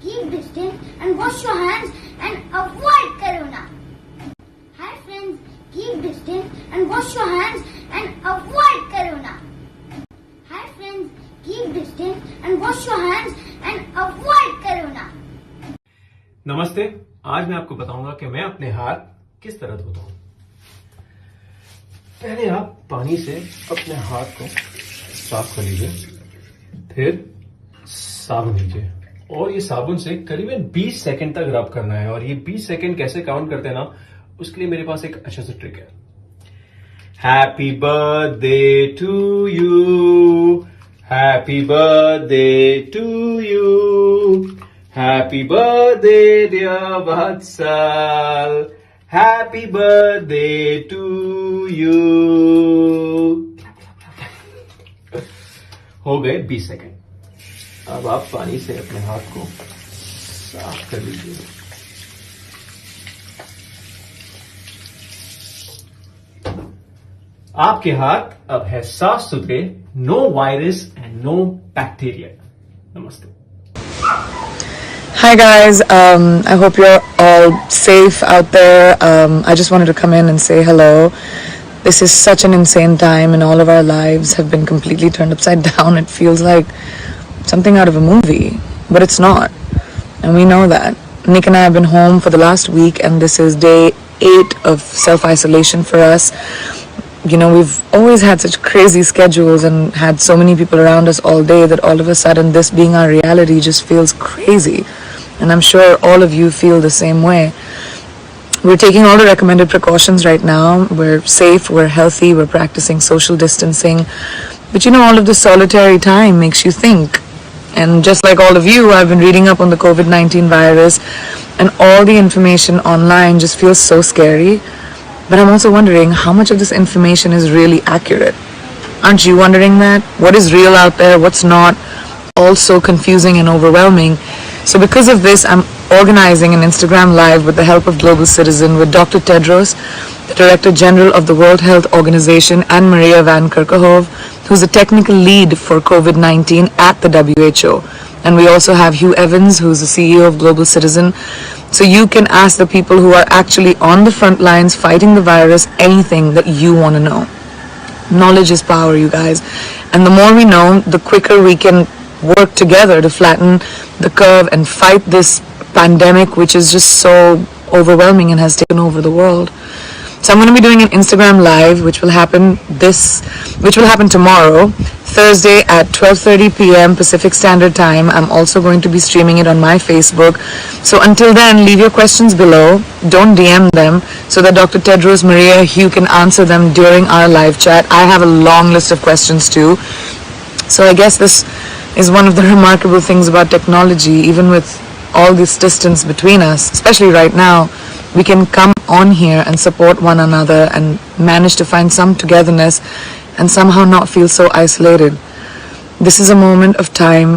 keep distance and wash your hands and avoid corona. Hi friends, keep distance and wash your hands and avoid corona. Hi friends, keep distance and wash your hands and avoid corona. नमस्ते। आज मैं आपको बताऊंगा कि मैं अपने हाथ किस तरह धोता हूं। पहले आप पानी से अपने हाथ को साफ कर लीजिए, फिर साबुन लीजिए और ये साबुन से करीबन 20 सेकंड तक रब करना है। और ये 20 सेकंड कैसे काउंट करते हैं ना, उसके लिए मेरे पास एक अच्छा सा ट्रिक है। Happy birthday to you, happy birthday to you, happy birthday dear Vatsal, happy birthday to you. हो गए 20 सेकंड। अब आप पानी से अपने हाथ को साफ कर लीजिए। आपके हाथ अब है साफ सुथरे, no virus and no bacteria. नमस्ते। Hi guys, I hope you're all safe out there. I just wanted to come in and say hello. This is such an insane time and all of our lives have been completely turned upside down. It feels like something out of a movie, but it's not. And we know that. Nick and I have been home for the last week and this is day 8 of self-isolation for us. You know, we've always had such crazy schedules and had so many people around us all day that all of a sudden this being our reality just feels crazy. And I'm sure all of you feel the same way. We're taking all the recommended precautions right now. We're safe, we're healthy, we're practicing social distancing. But you know, all of this solitary time makes you think. And just like all of you, I've been reading up on the COVID-19 virus and all the information online just feels so scary. But I'm also wondering how much of this information is really accurate. Aren't you wondering that? What is real out there? What's not? All so confusing and overwhelming. So because of this, I'm organizing an Instagram Live with the help of Global Citizen with Dr. Tedros, the Director General of the World Health Organization, and Maria Van Kerkhove, who's the technical lead for COVID-19 at the WHO. And we also have Hugh Evans, who's the CEO of Global Citizen. So you can ask the people who are actually on the front lines fighting the virus anything that you want to know. Knowledge is power, you guys. And the more we know, the quicker we can work together to flatten the curve and fight this pandemic, which is just so overwhelming and has taken over the world. So I'm going to be doing an Instagram Live, which will happen tomorrow, Thursday at 12:30 p.m. Pacific Standard Time. I'm also going to be streaming it on my Facebook. So until then, leave your questions below. Don't DM them so that Dr. Tedros, Maria, Hugh can answer them during our live chat. I have a long list of questions too. So I guess this is one of the remarkable things about technology. Even with all this distance between us, especially right now, we can come on here and support one another and manage to find some togetherness and somehow not feel so isolated. This is a moment of time.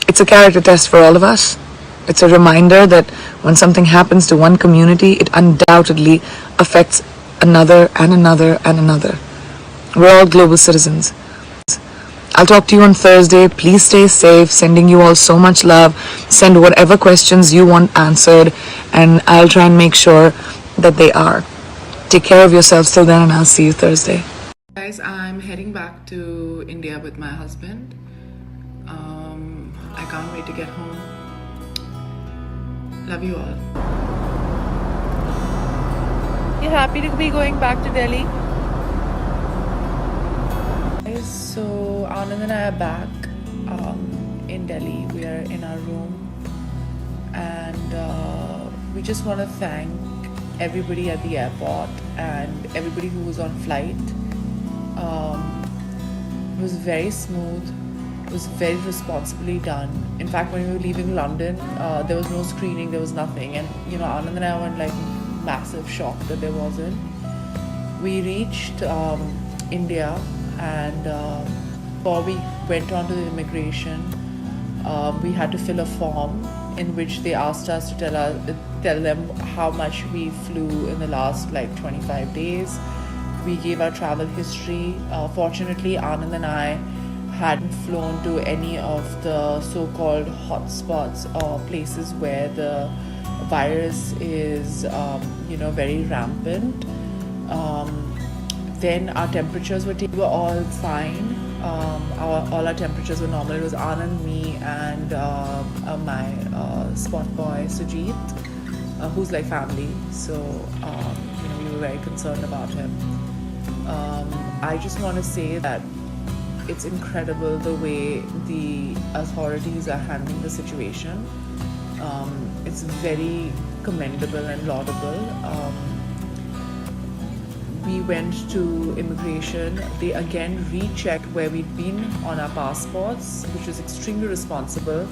It's a character test for all of us. It's a reminder that when something happens to one community, it undoubtedly affects another and another and another. We're all global citizens. I'll talk to you on Thursday. Please stay safe. Sending you all so much love. Send whatever questions you want answered and I'll try and make sure that they are. Take care of yourselves till then and I'll see you Thursday. Guys, I'm heading back to India with my husband. I can't wait to get home. Love you all. You're happy to be going back to Delhi? So Anand and I are back in Delhi. We are in our room and we just want to thank everybody at the airport and everybody who was on flight. It was very smooth. It was very responsibly done. In fact, when we were leaving London, there was no screening, there was nothing. And you know, Anand and I were in like massive shock that there wasn't. We reached India and before we went on to the immigration, we had to fill a form in which they asked us to tell them how much we flew in the last like 25 days. We gave our travel history. Fortunately, Anand and I hadn't flown to any of the so-called hotspots or places where the virus is, very rampant. Then our temperatures were all fine. All our temperatures were normal. It was Anand, me, and my spot boy Sujit, who's like family. So we were very concerned about him. I just want to say that it's incredible the way the authorities are handling the situation. It's very commendable and laudable. We went to immigration. They again rechecked where we'd been on our passports, which was extremely responsible.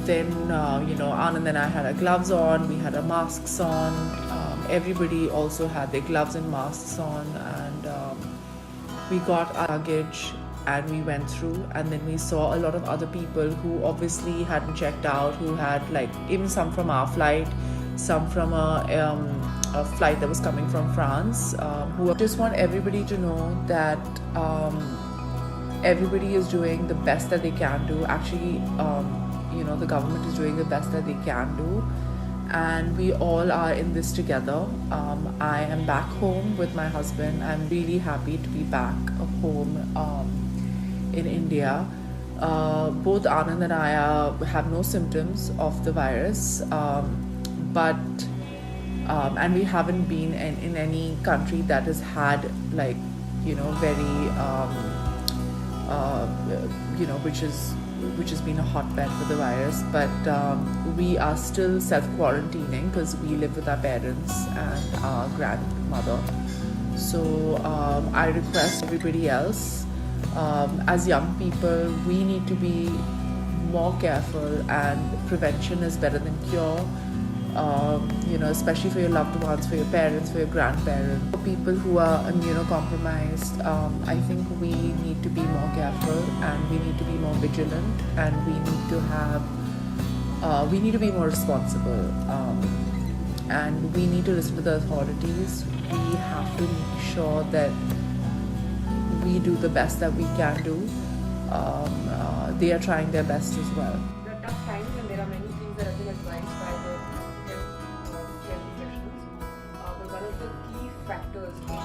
Then Anand and I had our gloves on, we had our masks on. Everybody also had their gloves and masks on, and we got our luggage and we went through. And then we saw a lot of other people who obviously hadn't checked out, who had even some from our flight, some from a flight that was coming from France. Who just want everybody to know that everybody is doing the best that they can do. Actually, the government is doing the best that they can do, and we all are in this together. I am back home with my husband. I'm really happy to be back home in India. Both Anand and I have no symptoms of the virus, and we haven't been in any country that has had very which has been a hotbed for the virus. But we are still self-quarantining because we live with our parents and our grandmother. So I request everybody else, as young people, we need to be more careful, and prevention is better than cure. Especially for your loved ones, for your parents, for your grandparents, for people who are immunocompromised. I think we need to be more careful, and we need to be more vigilant, and we need to be more responsible, and we need to listen to the authorities. We have to make sure that we do the best that we can do. They are trying their best as well. There are tough times, and there are many things that have been advised by the health professionals. But one of the key factors in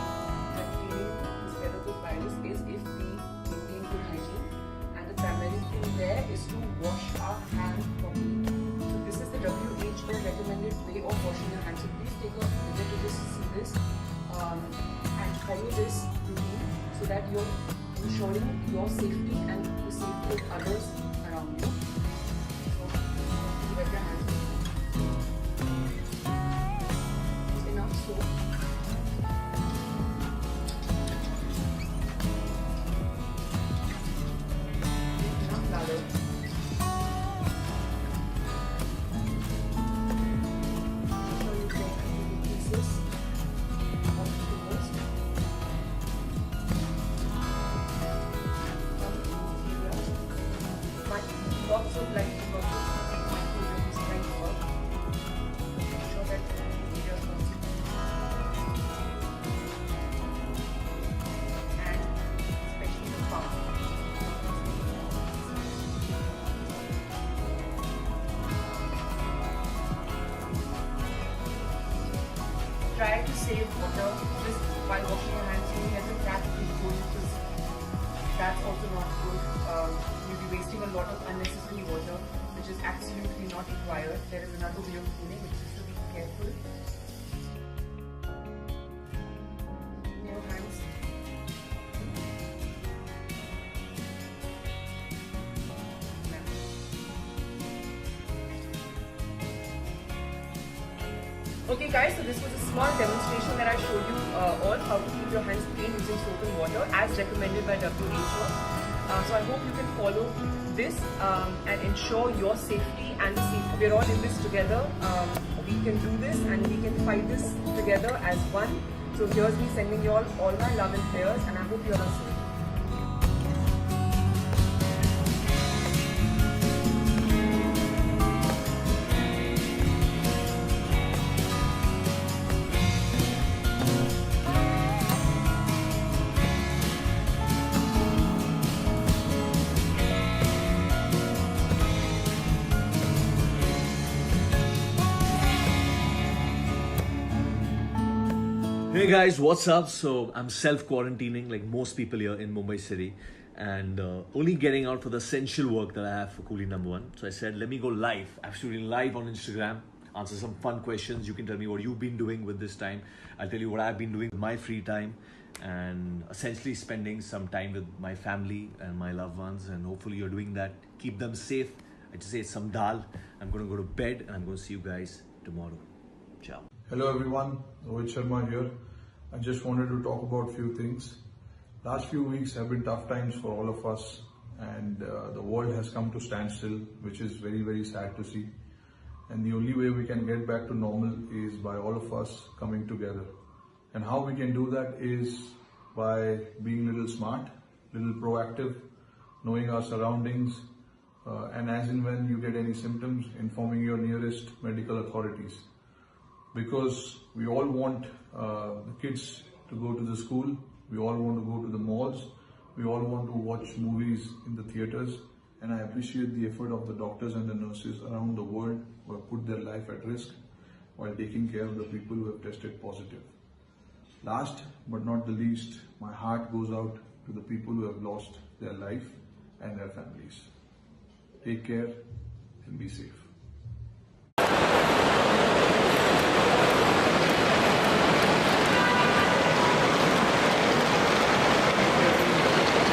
dealing with spread of this virus is if we maintain good hygiene, and the primary thing there is to wash our hands properly. So this is the WHO recommended way of washing your hands. So please take a minute to just see this and follow this routine, so that you're ensuring your safety and the safety of others around you. So, wet your hands. Use enough soap. Enough lather. Make sure you get the pieces of the worst. Lots of light microorganisms like work. Make sure that areas are and especially the palm. Try to save water just while washing your hands. You let the tap be full, because that's also not good. You'll be wasting a lot of unnecessary water, which is absolutely not required. There is another way of cleaning, which is to be careful. Your hands. Okay guys, so this was a small demonstration that I showed you all how to keep your hands clean using soap and water as recommended by WHO. So I hope you can follow this and ensure your safety and the safety. We're all in this together. We can do this, and we can fight this together as one. So here's me sending you all my love and prayers, and I hope you all are safe. Hey guys, what's up? So I'm self-quarantining like most people here in Mumbai City and only getting out for the essential work that I have for Coolie number one. So I said, let me go live, absolutely live on Instagram, answer some fun questions. You can tell me what you've been doing with this time. I'll tell you what I've been doing with my free time and essentially spending some time with my family and my loved ones. And hopefully you're doing that. Keep them safe. I just ate some dal. I'm going to go to bed and I'm going to see you guys tomorrow. Ciao. Hello everyone, Rohit Sharma here. I just wanted to talk about a few things. Last few weeks have been tough times for all of us and the world has come to standstill, which is very, very sad to see. And the only way we can get back to normal is by all of us coming together. And how we can do that is by being a little smart, a little proactive, knowing our surroundings, and as and when you get any symptoms, informing your nearest medical authorities. Because we all want the kids to go to the school, we all want to go to the malls, we all want to watch movies in the theaters, and I appreciate the effort of the doctors and the nurses around the world who have put their life at risk while taking care of the people who have tested positive. Last but not the least, my heart goes out to the people who have lost their life and their families. Take care and be safe.